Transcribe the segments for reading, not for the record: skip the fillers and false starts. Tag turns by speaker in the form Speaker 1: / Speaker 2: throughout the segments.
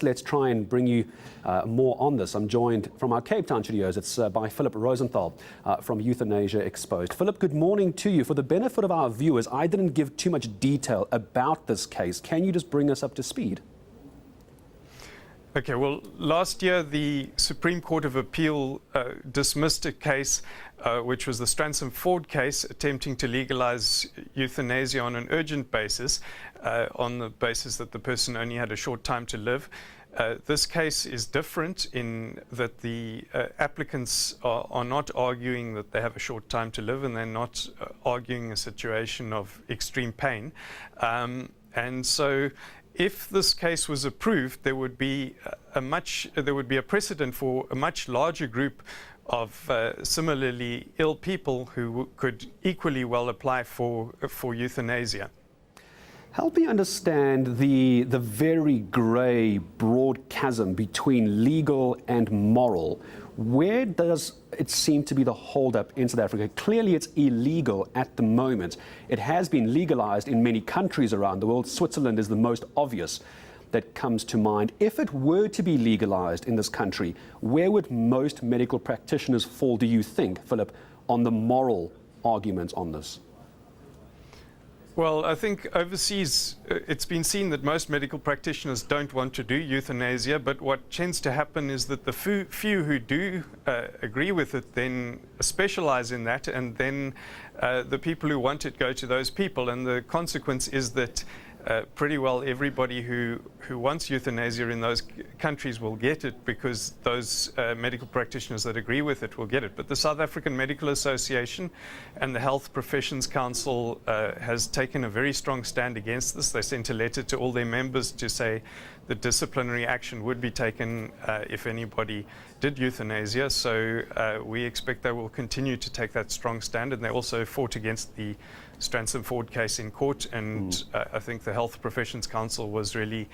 Speaker 1: Let's try and bring you more on this. I'm joined from our Cape Town studios. It's by Philip Rosenthal from Euthanasia Exposed. Philip, good morning to you. For the benefit of our viewers, I didn't give too much detail about this case. Can you just bring us up to speed?
Speaker 2: Okay, well, last year the Supreme Court of Appeal dismissed a case which was the Stranson-Ford case, attempting to legalize euthanasia on an urgent basis, on the basis that the person only had a short time to live. This case is different in that the applicants are not arguing that they have a short time to live, and they're not arguing a situation of extreme pain. And so if this case was approved, there would be a precedent for a much larger group of similarly ill people who could equally well apply for euthanasia.
Speaker 1: Help me understand the very grey, broad chasm between legal and moral. Where does it seem to be the hold-up in South Africa? Clearly it's illegal at the moment. It has been legalized in many countries around the world. Switzerland is the most obvious that comes to mind. If it were to be legalized in this country, where would most medical practitioners fall, do you think, Philip, on the moral arguments on this?
Speaker 2: Well, I think overseas it's been seen that most medical practitioners don't want to do euthanasia, but what tends to happen is that the few who do agree with it then specialize in that, and then the people who want it go to those people, and the consequence is that pretty well everybody who wants euthanasia in those countries will get it, because those medical practitioners that agree with it will get it. But the South African Medical Association and the Health Professions Council has taken a very strong stand against this. They sent a letter to all their members to say that disciplinary action would be taken if anybody did euthanasia. So we expect they will continue to take that strong stand, and they also fought against the Stranson-Ford case in court, and I think the Health Professions Council was really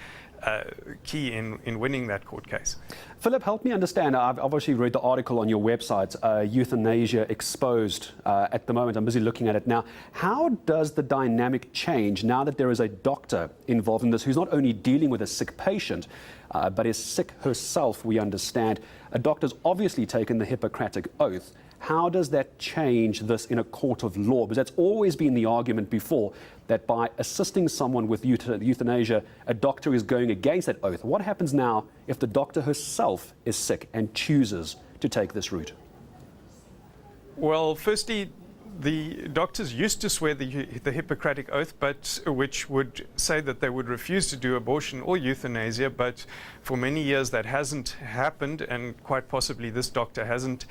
Speaker 2: key in winning that court case.
Speaker 1: Philip, help me understand. I've obviously read the article on your website, Euthanasia Exposed. At the moment, I'm busy looking at it now. How does the dynamic change now that there is a doctor involved in this who's not only dealing with a sick patient, but is sick herself, we understand? A doctor's obviously taken the Hippocratic Oath. How does that change this in a court of law? Because that's always been the argument before, that by assisting someone with euthanasia, a doctor is going against that oath. What happens now if the doctor herself is sick and chooses to take this route?
Speaker 2: Well, firstly, the doctors used to swear the Hippocratic Oath, but which would say that they would refuse to do abortion or euthanasia, but for many years that hasn't happened, and quite possibly this doctor hasn't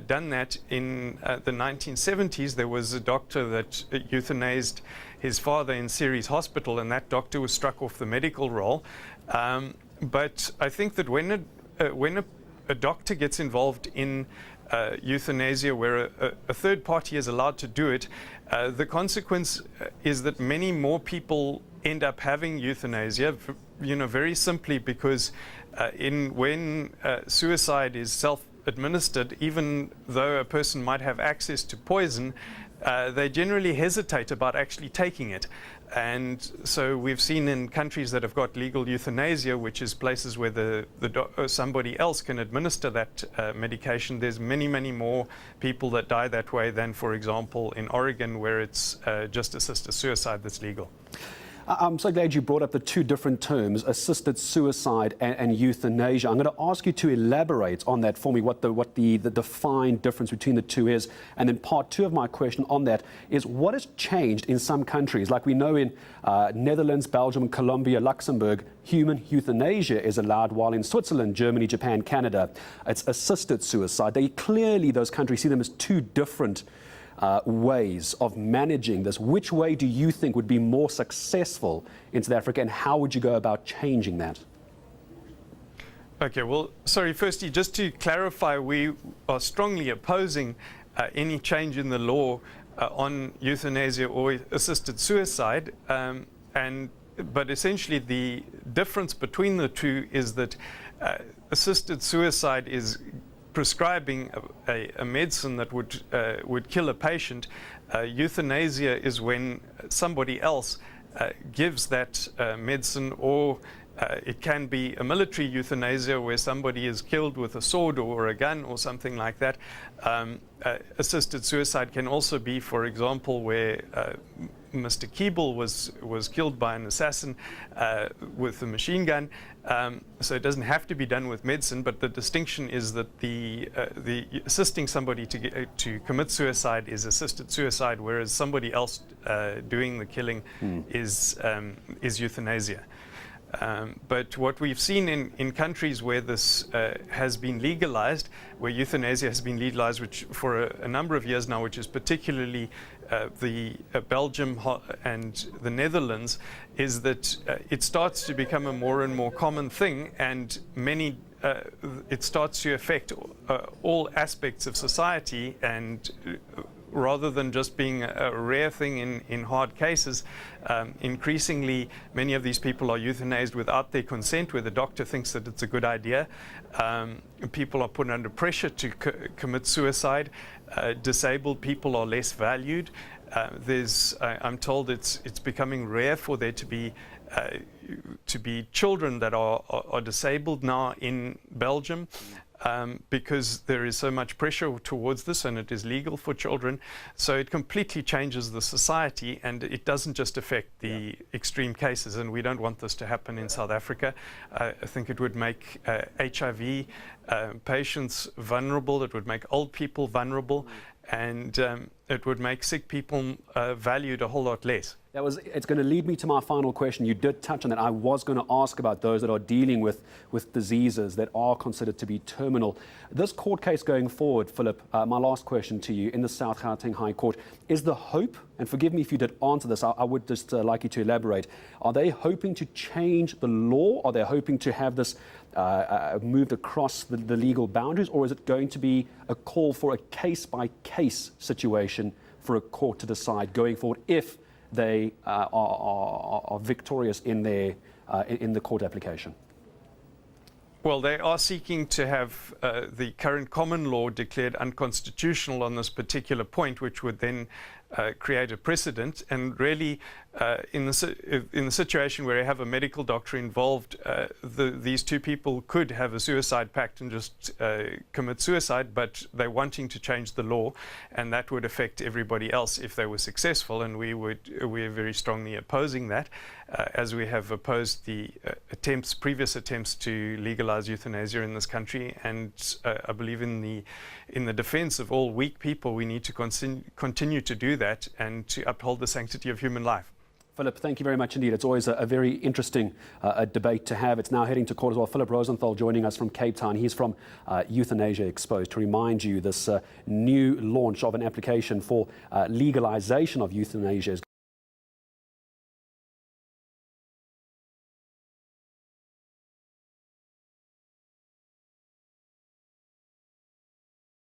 Speaker 2: done that. In the 1970s, there was a doctor that euthanized his father in Ceres Hospital, and that doctor was struck off the medical roll. But I think that when a doctor gets involved in euthanasia, where a third party is allowed to do it, the consequence is that many more people end up having euthanasia, very simply because when suicide is self-administered, even though a person might have access to poison, they generally hesitate about actually taking it. And so we've seen in countries that have got legal euthanasia, which is places where somebody else can administer that medication, there's many, many more people that die that way than, for example, in Oregon, where it's just assisted suicide that's legal.
Speaker 1: I'm so glad you brought up the two different terms, assisted suicide and euthanasia. I'm going to ask you to elaborate on that for me, what the defined difference between the two is. And then part two of my question on that is, what has changed in some countries? Like we know in Netherlands, Belgium, Colombia, Luxembourg, human euthanasia is allowed, while in Switzerland, Germany, Japan, Canada, it's assisted suicide. Those countries see them as two different ways of managing this. Which way do you think would be more successful in South Africa, and how would you go about changing that?
Speaker 2: Okay, well, sorry, firstly, just to clarify, we are strongly opposing any change in the law on euthanasia or assisted suicide, but essentially the difference between the two is that assisted suicide is prescribing a medicine that would kill a patient. Euthanasia is when somebody else gives that medicine or It can be a military euthanasia where somebody is killed with a sword or a gun or something like that. Assisted suicide can also be, for example, where Mr. Keeble was killed by an assassin with a machine gun. So it doesn't have to be done with medicine, but the distinction is that the assisting somebody to commit suicide is assisted suicide, whereas somebody else doing the killing is euthanasia. But what we've seen in countries where this has been legalized, where euthanasia has been legalized, which for a number of years now, which is particularly Belgium and the Netherlands, is that it starts to become a more and more common thing, and it starts to affect all aspects of society, and rather than just being a rare thing in hard cases, increasingly many of these people are euthanized without their consent, where the doctor thinks that it's a good idea. People are put under pressure to commit suicide. Disabled people are less valued. I'm told it's becoming rare for there to be children that are disabled now in Belgium. Because there is so much pressure towards this, and it is legal for children. So it completely changes the society, and it doesn't just affect the extreme cases, and we don't want this to happen in South Africa. I think it would make HIV patients vulnerable, it would make old people vulnerable, and it would make sick people valued a whole lot less.
Speaker 1: It's going to lead me to my final question. You did touch on that. I was going to ask about those that are dealing with diseases that are considered to be terminal. This court case going forward, Philip, my last question to you, in the South Gauteng High Court, is the hope, and forgive me if you did answer this, I would just like you to elaborate, are they hoping to change the law? Are they hoping to have this moved across the legal boundaries, or is it going to be a call for a case-by-case situation for a court to decide going forward if they are victorious in the court application?
Speaker 2: Well, they are seeking to have the current common law declared unconstitutional on this particular point, which would then create a precedent. And really, in the situation where you have a medical doctor involved, these two people could have a suicide pact and just commit suicide, but they're wanting to change the law, and that would affect everybody else if they were successful. And we're very strongly opposing that, as we have opposed the previous attempts to legalize euthanasia in this country. And I believe in the defense of all weak people, we need to continue to do that and to uphold the sanctity of human life.
Speaker 1: Philip, thank you very much indeed. It's always a very interesting debate to have. It's now heading to court as well. Philip Rosenthal joining us from Cape Town. He's from Euthanasia Exposed. To remind you, this new launch of an application for legalization of euthanasia is